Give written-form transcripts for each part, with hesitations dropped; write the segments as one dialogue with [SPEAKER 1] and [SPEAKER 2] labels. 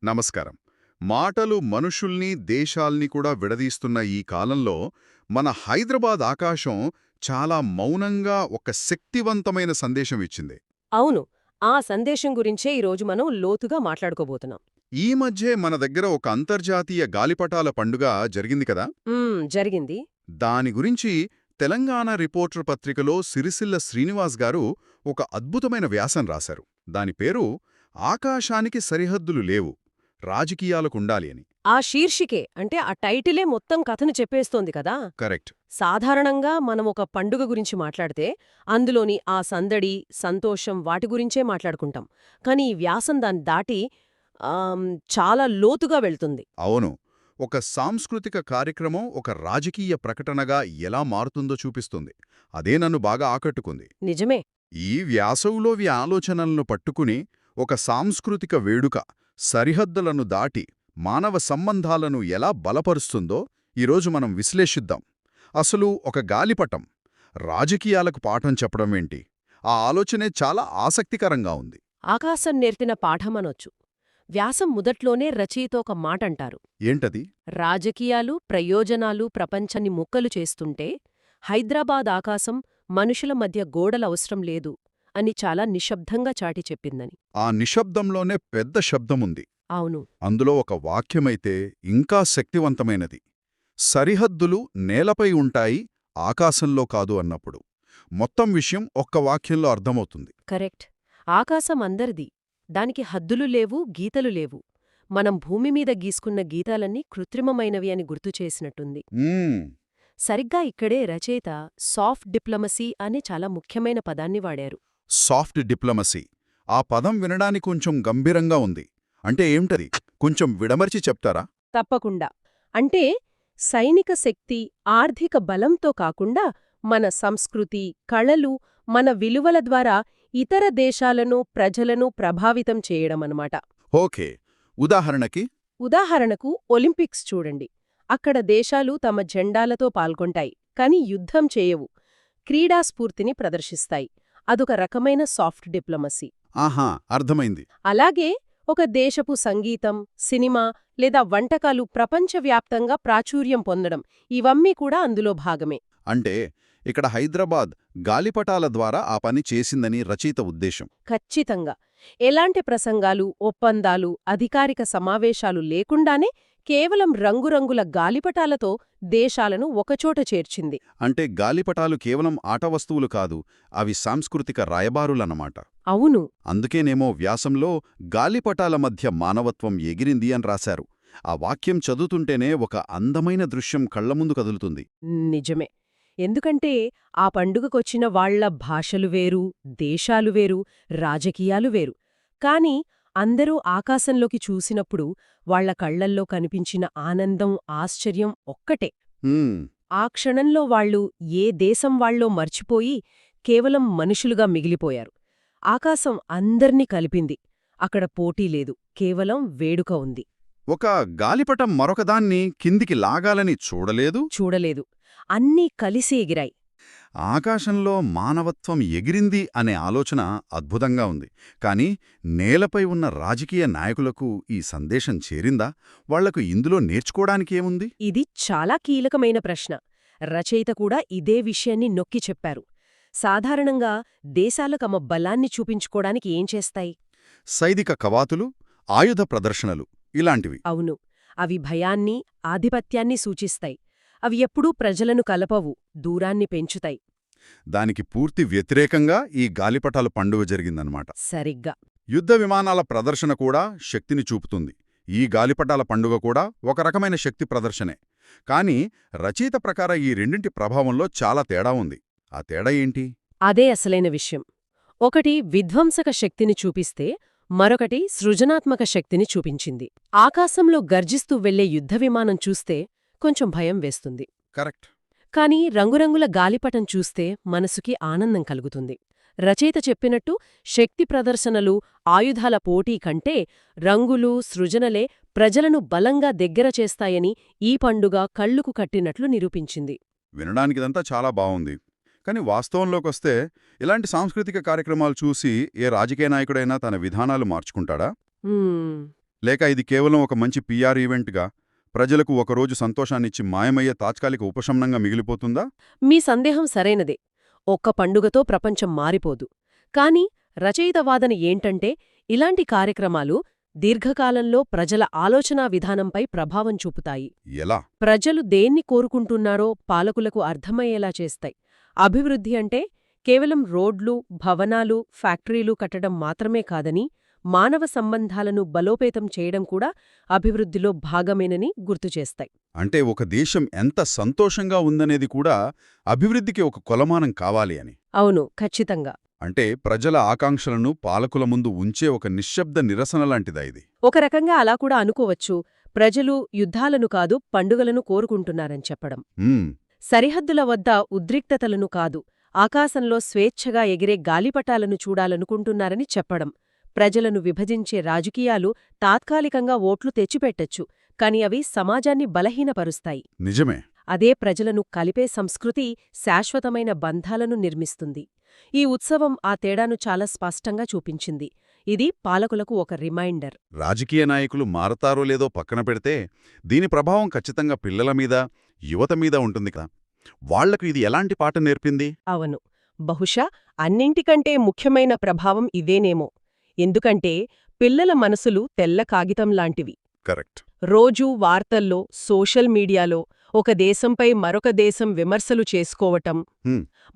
[SPEAKER 1] నమస్కారం. మాటలు మనుషుల్ని, దేశాల్ని కూడా విడదీస్తున్న ఈ కాలంలో మన హైదరాబాద్ ఆకాశం చాలా మౌనంగా ఒక శక్తివంతమైన సందేశం ఇచ్చింది.
[SPEAKER 2] అవును. ఆ సందేశం గురించే ఈరోజు మనం లోతుగా మాట్లాడుకోబోతున్నాం.
[SPEAKER 1] ఈ మధ్యే మన దగ్గర ఒక అంతర్జాతీయ గాలిపటాల పండుగ జరిగింది కదా.
[SPEAKER 2] జరిగింది.
[SPEAKER 1] దాని గురించి తెలంగాణ రిపోర్టర్ పత్రికలో సిరిసిల్ల శ్రీనివాస్ గారు ఒక అద్భుతమైన వ్యాసం రాశారు. దాని పేరు ఆకాశానికి సరిహద్దులు లేవు, రాజకీయాలకుండాలి అని.
[SPEAKER 2] ఆ శీర్షికే అంటే ఆ టైటిలే మొత్తం కథను చెప్పేస్తోంది కదా.
[SPEAKER 1] కరెక్ట్.
[SPEAKER 2] సాధారణంగా మనం ఒక పండుగ గురించి మాట్లాడితే అందులోని ఆ సందడి, సంతోషం వాటి గురించే మాట్లాడుకుంటాం. కానీ ఈ వ్యాసం దాన్ని దాటి చాలా లోతుగా వెళ్తుంది.
[SPEAKER 1] అవును. ఒక సాంస్కృతిక కార్యక్రమం ఒక రాజకీయ ప్రకటనగా ఎలా మారుతుందో చూపిస్తుంది. అదే నన్ను బాగా ఆకట్టుకుంది.
[SPEAKER 2] నిజమే.
[SPEAKER 1] ఈ వ్యాసంలోవి ఆలోచనలను పట్టుకుని ఒక సాంస్కృతిక వేడుక సరిహద్దులను దాటి మానవ సంబంధాలను ఎలా బలపరుస్తుందో ఈరోజు మనం విశ్లేషిద్దాం. అసలు ఒక గాలిపటం రాజకీయాలకు పాఠం చెప్పడమేంటి? ఆ ఆలోచనే చాలా ఆసక్తికరంగా ఉంది.
[SPEAKER 2] ఆకాశం నేర్పిన పాఠమనొచ్చు. వ్యాసం మొదట్లోనే రచయిత ఒక మాటంటారు.
[SPEAKER 1] ఏంటది?
[SPEAKER 2] రాజకీయాలు, ప్రయోజనాలు ప్రపంచాన్ని ముక్కలు చేస్తుంటే హైదరాబాద్ ఆకాశం మనుషుల మధ్య గోడలవసరం లేదు అని చాలా నిశ్శబ్దంగా చాటి చెప్పిందని.
[SPEAKER 1] ఆ నిశ్శబ్దంలోనే పెద్ద శబ్దముంది.
[SPEAKER 2] అవును.
[SPEAKER 1] అందులో ఒక వాక్యమైతే ఇంకా శక్తివంతమైనది. సరిహద్దులు నేలపై ఉంటాయి, ఆకాశంలో కాదు అన్నప్పుడు మొత్తం విషయం ఒక్క వాక్యంలో అర్థమవుతుంది.
[SPEAKER 2] కరెక్ట్. ఆకాశం అందరిది. దానికి హద్దులు లేవు, గీతలు లేవు. మనం భూమిమీద గీసుకున్న గీతాలన్నీ కృత్రిమమైనవి అని గుర్తుచేసినట్టుంది.
[SPEAKER 1] మ్మ్.
[SPEAKER 2] సరిగ్గా ఇక్కడే రచయిత సాఫ్ట్ డిప్లొమసీ అనే చాలా ముఖ్యమైన పదాన్ని వాడారు.
[SPEAKER 1] Soft diplomacy. ఆ పదం వినడానికి కొంచెం గంభీరంగా ఉంది. అంటే ఏమిటది? కొంచెం విడమర్చి చెప్తారా?
[SPEAKER 2] తప్పకుండా. అంటే సైనిక శక్తి, ఆర్థిక బలంతో కాకుండా మన సంస్కృతి, కళలు, మన విలువల ద్వారా ఇతర దేశాలను, ప్రజలను ప్రభావితం చేయడమన్నమాట.
[SPEAKER 1] ఓకే. ఉదాహరణకి?
[SPEAKER 2] ఉదాహరణకు ఒలింపిక్స్ చూడండి. అక్కడ దేశాలు తమ జెండాలతో పాల్గొంటాయి, కాని యుద్ధం చేయవు. క్రీడాస్ఫూర్తిని ప్రదర్శిస్తాయి. అదొక రకమైన సాఫ్ట్ డిప్లొమసీ.
[SPEAKER 1] ఆహా, అర్థమైంది.
[SPEAKER 2] అలాగే ఒక దేశపు సంగీతం, సినిమా లేదా వంటకాలు ప్రపంచవ్యాప్తంగా ప్రాచుర్యం పొందడం ఇవన్నీ కూడా అందులో భాగమే.
[SPEAKER 1] అంటే ఇక్కడ హైదరాబాద్ గాలిపటాల ద్వారా ఆ పని చేసిందని రచయిత ఉద్దేశం.
[SPEAKER 2] ఖచ్చితంగా. ఎలాంటి ప్రసంగాలు, ఒప్పందాలు, అధికారిక సమావేశాలు లేకుండానే కేవలం రంగురంగుల గాలిపటాలతో దేశాలను ఒకచోట చేర్చింది.
[SPEAKER 1] అంటే గాలిపటాలు కేవలం ఆట వస్తువులు కాదు, అవి సాంస్కృతిక రాయబారులన్నమాట.
[SPEAKER 2] అవును.
[SPEAKER 1] అందుకేనేమో వ్యాసంలో గాలిపటాల మధ్య మానవత్వం ఎగిరింది అని రాశారు. ఆ వాక్యం చదువుతుంటేనే ఒక అందమైన దృశ్యం కళ్లముందు కదులుతుంది.
[SPEAKER 2] నిజమే. ఎందుకంటే ఆ పండుగకొచ్చిన వాళ్ల భాషలు వేరు, దేశాలు వేరు, రాజకీయాలు వేరు. కాని అందరూ ఆకాశంలోకి చూసినప్పుడు వాళ్ల కళ్లల్లో కనిపించిన ఆనందం, ఆశ్చర్యం ఒక్కటే.
[SPEAKER 1] హ్మ్.
[SPEAKER 2] ఆ క్షణంలో వాళ్ళు ఏ దేశం వాళ్లో మర్చిపోయి కేవలం మనుషులుగా మిగిలిపోయారు. ఆకాశం అందర్నీ కలిపింది. అక్కడ పోటీ లేదు, కేవలం వేడుక ఉంది.
[SPEAKER 1] ఒక గాలిపటం మరొకదాన్ని కిందికి లాగాలని
[SPEAKER 2] చూడలేదు. అన్నీ కలిసి ఎగిరాయి.
[SPEAKER 1] ఆకాశంలో మానవత్వం ఎగిరింది అనే ఆలోచన అద్భుతంగా ఉంది. కాని నేలపై ఉన్న రాజకీయ నాయకులకు ఈ సందేశం చేరిందా? వాళ్లకు ఇందులో నేర్చుకోడానికేముంది?
[SPEAKER 2] ఇది చాలా కీలకమైన ప్రశ్న. రచయిత కూడా ఇదే విషయాన్ని నొక్కి చెప్పారు. సాధారణంగా దేశాలు తమ బలాన్ని చూపించుకోడానికి ఏం చేస్తాయి?
[SPEAKER 1] సైనిక కవాతులు, ఆయుధ ప్రదర్శనలు ఇలాంటివి.
[SPEAKER 2] అవును. అవి భయాన్ని, ఆధిపత్యాన్ని సూచిస్తాయి. అవి ఎప్పుడూ ప్రజలను కలపవు, దూరాన్ని పెంచుతాయి.
[SPEAKER 1] దానికి పూర్తి వ్యతిరేకంగా ఈ గాలిపటాల పండుగ జరిగిందన్నమాట.
[SPEAKER 2] సరిగ్గా.
[SPEAKER 1] యుద్ధ విమానాల ప్రదర్శన కూడా శక్తిని చూపుతుంది. ఈ గాలిపటాల పండుగ కూడా ఒక రకమైన శక్తి ప్రదర్శనే. కాని రచయిత ప్రకారం ఈ రెండింటి ప్రభావంలో చాలా తేడా ఉంది. ఆ తేడా ఏంటి?
[SPEAKER 2] అదే అసలైన విషయం. ఒకటి విధ్వంసక శక్తిని చూపిస్తే మరొకటి సృజనాత్మక శక్తిని చూపించింది. ఆకాశంలో గర్జిస్తూ వెళ్లే యుద్ధ విమానం చూస్తే కొంచెం భయం వేస్తుంది.
[SPEAKER 1] కరెక్ట్.
[SPEAKER 2] కాని రంగురంగుల గాలిపటం చూస్తే మనసుకి ఆనందం కలుగుతుంది. రచయిత చెప్పినట్టు శక్తి ప్రదర్శనలు, ఆయుధాల పోటీ కంటే రంగులు, సృజనలే ప్రజలను బలంగా దగ్గర చేస్తాయని ఈ పండుగ కళ్లుకు కట్టినట్లు నిరూపించింది.
[SPEAKER 1] వినడానికిదంతా చాలా బావుంది. కాని వాస్తవంలోకొస్తే ఇలాంటి సాంస్కృతిక కార్యక్రమాలు చూసి ఏ రాజకీయ నాయకుడైనా తన విధానాలు మార్చుకుంటాడా? లేక ఇది కేవలం ఒక మంచి పీఆర్ ఈవెంట్గా ప్రజలకు ఒకరోజు సంతోషాన్నిచ్చి మాయమయ్యే తాత్కాలిక ఉపశమనంగా మిగిలిపోతుందా?
[SPEAKER 2] మీ సందేహం సరైనదే. ఒక్క పండుగతో ప్రపంచం మారిపోదు. కాని రచయిత వాదన ఏంటంటే ఇలాంటి కార్యక్రమాలు దీర్ఘకాలంలో ప్రజల ఆలోచనా విధానంపై ప్రభావం చూపుతాయి.
[SPEAKER 1] ఎలా?
[SPEAKER 2] ప్రజలు దేన్ని కోరుకుంటున్నారో పాలకులకు అర్థమయ్యేలా చేస్తాయి. అభివృద్ధి అంటే కేవలం రోడ్లు, భవనాలు, ఫ్యాక్టరీలు కట్టడం మాత్రమే కాదని, మానవ సంబంధాలను బలోపేతం చేయడం కూడా అభివృద్ధిలో భాగమేనని గుర్తుచేస్తాయి.
[SPEAKER 1] అంటే ఒక దేశం ఎంత సంతోషంగా ఉందనేది కూడా అభివృద్ధికి ఒక కొలమానం కావాలి అని.
[SPEAKER 2] అవును, ఖచ్చితంగా.
[SPEAKER 1] అంటే ప్రజల ఆకాంక్షలను పాలకుల ముందు ఉంచే ఒక నిశ్శబ్ద నిరసన లాంటిదా ఇది?
[SPEAKER 2] ఒక రకంగా అలా కూడా అనుకోవచ్చు. ప్రజలు యుద్ధాలను కాదు, పండుగలను కోరుకుంటున్నారని చెప్పడం.
[SPEAKER 1] హ్మ్.
[SPEAKER 2] సరిహద్దుల వద్ద ఉద్రిక్తతలను కాదు, ఆకాశంలో స్వేచ్ఛగా ఎగిరే గాలిపటాలను చూడాలనుకుంటున్నారని చెప్పడం. ప్రజలను విభజించే రాజకీయాలు తాత్కాలికంగా ఓట్లు తెచ్చిపెట్టచ్చు, కాని అవి సమాజాన్ని బలహీనపరుస్తాయి.
[SPEAKER 1] నిజమే.
[SPEAKER 2] అదే ప్రజలను కలిపే సంస్కృతి శాశ్వతమైన బంధాలను నిర్మిస్తుంది. ఈ ఉత్సవం ఆ తేడాను చాలా స్పష్టంగా చూపించింది. ఇది పాలకులకు ఒక రిమైండర్.
[SPEAKER 1] రాజకీయ నాయకులు మారతారో లేదో పక్కన పెడితే దీని ప్రభావం ఖచ్చితంగా పిల్లల మీద, యువత మీద ఉంటుంది కదా. వాళ్లకు ఇది ఎలాంటి పాఠం నేర్పింది?
[SPEAKER 2] అవును, బహుశా అన్నింటికంటే ముఖ్యమైన ప్రభావం ఇదేనేమో. ఎందుకంటే పిల్లల మనసులు తెల్ల కాగితంలాంటివి.
[SPEAKER 1] కరెక్ట్.
[SPEAKER 2] రోజూ వార్తల్లో, సోషల్ మీడియాలో ఒక దేశంపై మరొక దేశం విమర్శలు చేసుకోవటం,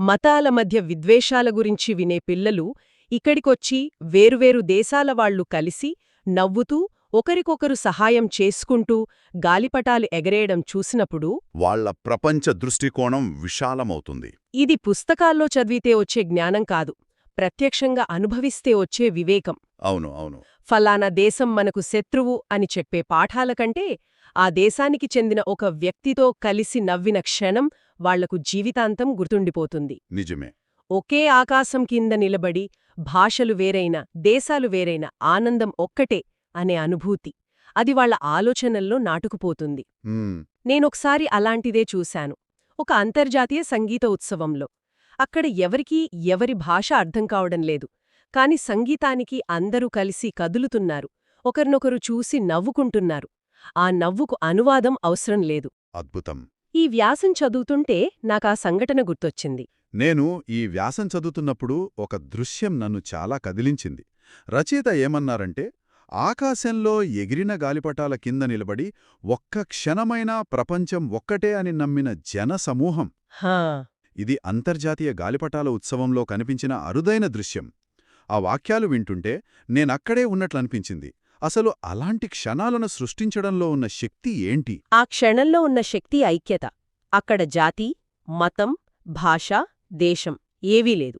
[SPEAKER 2] మతాల మధ్య విద్వేషాల గురించి వినే పిల్లలు ఇక్కడికొచ్చి వేరువేరు దేశాల వాళ్లు కలిసి నవ్వుతూ ఒకరికొకరు సహాయం చేసుకుంటూ గాలిపటాలు ఎగరేయడం చూసినప్పుడు
[SPEAKER 1] వాళ్ల ప్రపంచ దృష్టికోణం విశాలమవుతుంది.
[SPEAKER 2] ఇది పుస్తకాల్లో చదివితే వచ్చే జ్ఞానం కాదు, ప్రత్యక్షంగా అనుభవిస్తే వచ్చే వివేకం.
[SPEAKER 1] అవును అవును.
[SPEAKER 2] ఫలానా దేశం మనకు శత్రువు అని చెప్పే పాఠాల కంటే ఆ దేశానికి చెందిన ఒక వ్యక్తితో కలిసి నవ్విన క్షణం వాళ్లకు జీవితాంతం గుర్తుండిపోతుంది.
[SPEAKER 1] నిజమే.
[SPEAKER 2] ఒకే ఆకాశం కింద నిలబడి భాషలు వేరైన, దేశాలు వేరైన, ఆనందం ఒక్కటే అనే అనుభూతి, అది వాళ్ల ఆలోచనల్లో నాటుకుపోతుంది. నేనొకసారి అలాంటిదే చూశాను, ఒక అంతర్జాతీయ సంగీత ఉత్సవంలో. అక్కడ ఎవరికీ ఎవరి భాష అర్థం కావడం లేదు, కాని సంగీతానికి అందరూ కలిసి కదులుతున్నారు, ఒకరినొకరు చూసి నవ్వుకుంటున్నారు. ఆ నవ్వుకు అనువాదం అవసరం లేదు.
[SPEAKER 1] అద్భుతం.
[SPEAKER 2] ఈ వ్యాసం చదువుతుంటే నాకా సంఘటన గుర్తొచ్చింది.
[SPEAKER 1] నేను ఈ వ్యాసం చదువుతున్నప్పుడు ఒక దృశ్యం నన్ను చాలా కదిలించింది. రచయిత ఏమన్నారంటే, ఆకాశంలో ఎగిరిన గాలిపటాల కింద నిలబడి ఒక్క క్షణమైనా ప్రపంచం ఒక్కటే అని నమ్మిన జనసమూహం. ఇది అంతర్జాతీయ గాలిపటాల ఉత్సవంలో కనిపించిన అరుదైన దృశ్యం. ఆ వాక్యాలు వింటుంటే నేనక్కడే ఉన్నట్లనిపించింది. అసలు అలాంటి క్షణాలను సృష్టించడంలో ఉన్న శక్తి ఏంటి?
[SPEAKER 2] ఆ క్షణంలో ఉన్న శక్తి ఐక్యత. అక్కడ జాతి, మతం, భాష, దేశం ఏవీ లేదు.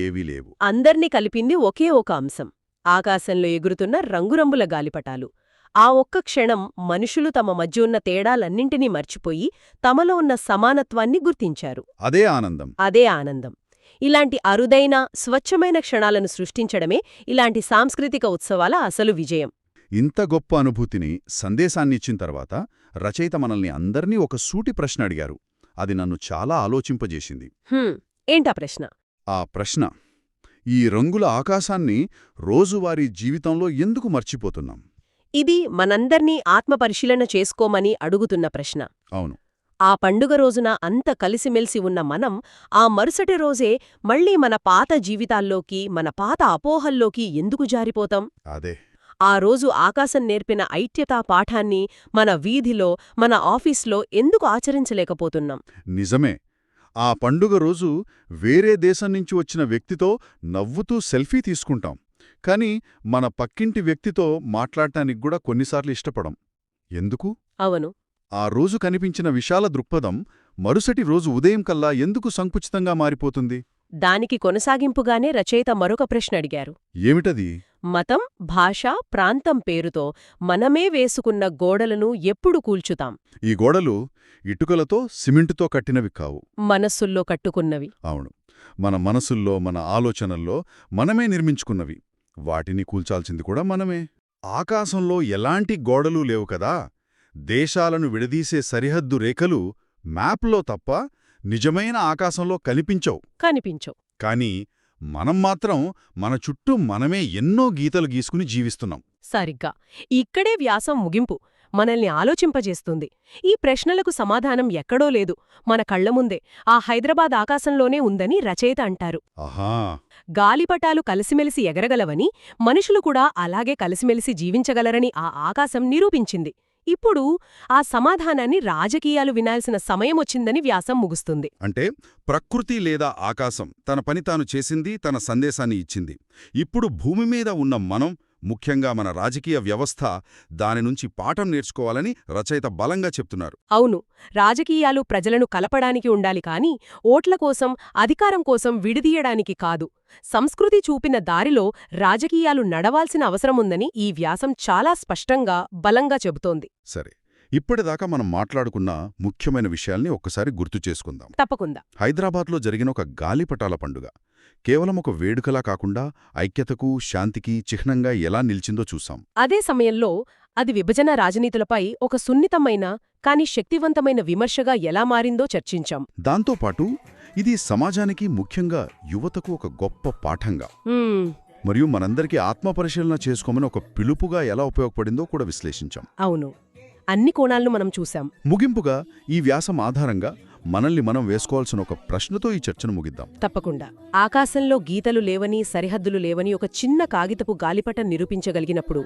[SPEAKER 1] ఏవీ లేవు.
[SPEAKER 2] అందర్నీ కలిపింది ఒకే ఒక అంశం, ఆకాశంలో ఎగురుతున్న రంగురంగుల గాలిపటాలు. ఆ ఒక్క క్షణం మనుషులు తమ మధ్య ఉన్న తేడాలన్నింటినీ మర్చిపోయి తమలో ఉన్న సమానత్వాన్ని గుర్తించారు.
[SPEAKER 1] అదే ఆనందం.
[SPEAKER 2] అదే ఆనందం. ఇలాంటి అరుదైన, స్వచ్ఛమైన క్షణాలను సృష్టించడమే ఇలాంటి సాంస్కృతిక ఉత్సవాల అసలు విజయం.
[SPEAKER 1] ఇంత గొప్ప అనుభూతిని, సందేశాన్నిచ్చిన తర్వాత రచయిత మనల్ని అందర్నీ ఒక సూటి ప్రశ్న అడిగారు. అది నన్ను చాలా ఆలోచింపజేసింది.
[SPEAKER 2] ఏంటా ప్రశ్న?
[SPEAKER 1] ఆ ప్రశ్న, ఈ రంగుల ఆకాశాన్ని రోజువారీ జీవితంలో ఎందుకు మర్చిపోతున్నాం?
[SPEAKER 2] ఇది మనందర్నీ ఆత్మపరిశీలన చేసుకోమని అడుగుతున్న ప్రశ్న.
[SPEAKER 1] అవును.
[SPEAKER 2] ఆ పండుగ రోజున అంత కలిసిమెలిసి ఉన్న మనం ఆ మరుసటి రోజే మళ్లీ మన పాత జీవితాల్లోకి, మన పాత అపోహల్లోకి ఎందుకు జారిపోతాం?
[SPEAKER 1] అదే.
[SPEAKER 2] ఆ రోజు ఆకాశం నేర్పిన ఐక్యతా పాఠాన్ని మన వీధిలో, మన ఆఫీస్లో ఎందుకు ఆచరించలేకపోతున్నాం?
[SPEAKER 1] నిజమే. ఆ పండుగ రోజు వేరే దేశం నుంచి వచ్చిన వ్యక్తితో నవ్వుతూ సెల్ఫీ తీసుకుంటాం, కాని మన పక్కింటి వ్యక్తితో మాట్లాడటానికి కూడా కొన్నిసార్లు ఇష్టపడం. ఎందుకు?
[SPEAKER 2] అవును.
[SPEAKER 1] ఆ రోజు కనిపించిన విశాల దృక్పథం మరుసటి రోజు ఉదయం కల్లా ఎందుకు సంకుచితంగా మారిపోతుంది?
[SPEAKER 2] దానికి కొనసాగింపుగానే రచయిత మరొక ప్రశ్న అడిగారు.
[SPEAKER 1] ఏమిటది?
[SPEAKER 2] మతం, భాష, ప్రాంతం పేరుతో మనమే వేసుకున్న గోడలను ఎప్పుడు కూల్చుతాం?
[SPEAKER 1] ఈ గోడలు ఇటుకలతో, సిమెంటుతో కట్టినవి కావు,
[SPEAKER 2] మనస్సుల్లో కట్టుకున్నవి.
[SPEAKER 1] అవును, మన మనసుల్లో, మన ఆలోచనల్లో మనమే నిర్మించుకున్నవి. వాటిని కూల్చాల్సింది కూడా మనమే. ఆకాశంలో ఎలాంటి గోడలూ లేవు కదా. దేశాలను విడదీసే సరిహద్దు రేఖలు మ్యాప్లో తప్ప నిజమైన ఆకాశంలో కనిపించవు. కాని మనం మాత్రం మన చుట్టూ మనమే ఎన్నో గీతలు గీసుకుని జీవిస్తున్నాం.
[SPEAKER 2] సరిగ్గా. ఇక్కడే వ్యాసం ముగింపు మనల్ని ఆలోచింపజేస్తుంది. ఈ ప్రశ్నలకు సమాధానం ఎక్కడో లేదు, మన కళ్లముందే, ఆ హైదరాబాద్ ఆకాశంలోనే ఉందని రచయిత అంటారు.
[SPEAKER 1] ఆహా.
[SPEAKER 2] గాలిపటాలు కలిసిమెలిసి ఎగరగలవని, మనుషులు కూడా అలాగే కలిసిమెలిసి జీవించగలరని ఆ ఆకాశం నిరూపించింది. ఇప్పుడు ఆ సమాధానాన్ని రాజకీయాలు వినాల్సిన సమయమొచ్చిందని వ్యాసం ముగుస్తుంది.
[SPEAKER 1] అంటే ప్రకృతి లేదా ఆకాశం తన పని తాను చేసింది, తన సందేశాన్ని ఇచ్చింది. ఇప్పుడు భూమి మీద ఉన్న మనం, ముఖ్యంగా మన రాజకీయ వ్యవస్థ, దాని నుంచి పాఠం నేర్చుకోవాలని రచయిత బలంగా చెప్తున్నారు.
[SPEAKER 2] అవును, రాజకీయాలు ప్రజలను కలపడానికి ఉండాలి కాని ఓట్ల కోసం, అధికారం కోసం విడిదీయడానికి కాదు. సంస్కృతి చూపిన దారిలో రాజకీయాలు నడవాల్సిన అవసరముందని ఈ వ్యాసం చాలా స్పష్టంగా, బలంగా చెబుతోంది.
[SPEAKER 1] సరే, ఇప్పటిదాకా మనం మాట్లాడుకున్న ముఖ్యమైన విషయాల్ని ఒక్కసారి గుర్తు చేసుకుందాం.
[SPEAKER 2] తప్పకుండా.
[SPEAKER 1] హైదరాబాద్లో జరిగిన ఒక గాలిపటాల పండుగ కేవలం ఒక వేడుకలా కాకుండా ఐక్యతకు, శాంతికి చిహ్నంగా ఎలా నిలిచిందో చూసాం.
[SPEAKER 2] అదే సమయంలో అది విభజన రాజనీతులపై ఒక సున్నితమైన కాని శక్తివంతమైన విమర్శగా ఎలా మారిందో చర్చించాం.
[SPEAKER 1] దాంతోపాటు ఇది సమాజానికి, ముఖ్యంగా యువతకు ఒక గొప్ప పాఠంగా మరియు మనందరికీ ఆత్మపరిశీలన చేసుకోమని ఒక పిలుపుగా ఎలా ఉపయోగపడిందో కూడా విశ్లేషించాం.
[SPEAKER 2] అవును, అన్ని కోణాలను మనం చూశాం.
[SPEAKER 1] ముగింపుగా ఈ వ్యాసం ఆధారంగా మనల్ని మనం వేసుకోవాల్సిన ఒక ప్రశ్నతో ఈ చర్చను ముగిద్దాం.
[SPEAKER 2] తప్పకుండా. ఆకాశంలో గీతలు లేవని, సరిహద్దులు లేవని ఒక చిన్న కాగితపు గాలిపటం నిరూపించగలిగినప్పుడు,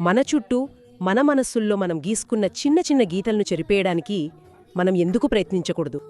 [SPEAKER 2] మన చుట్టూ, మన మనస్సుల్లో మనం గీసుకున్న చిన్న చిన్న గీతలను చెరిపేయడానికి మనం ఎందుకు ప్రయత్నించకూడదు?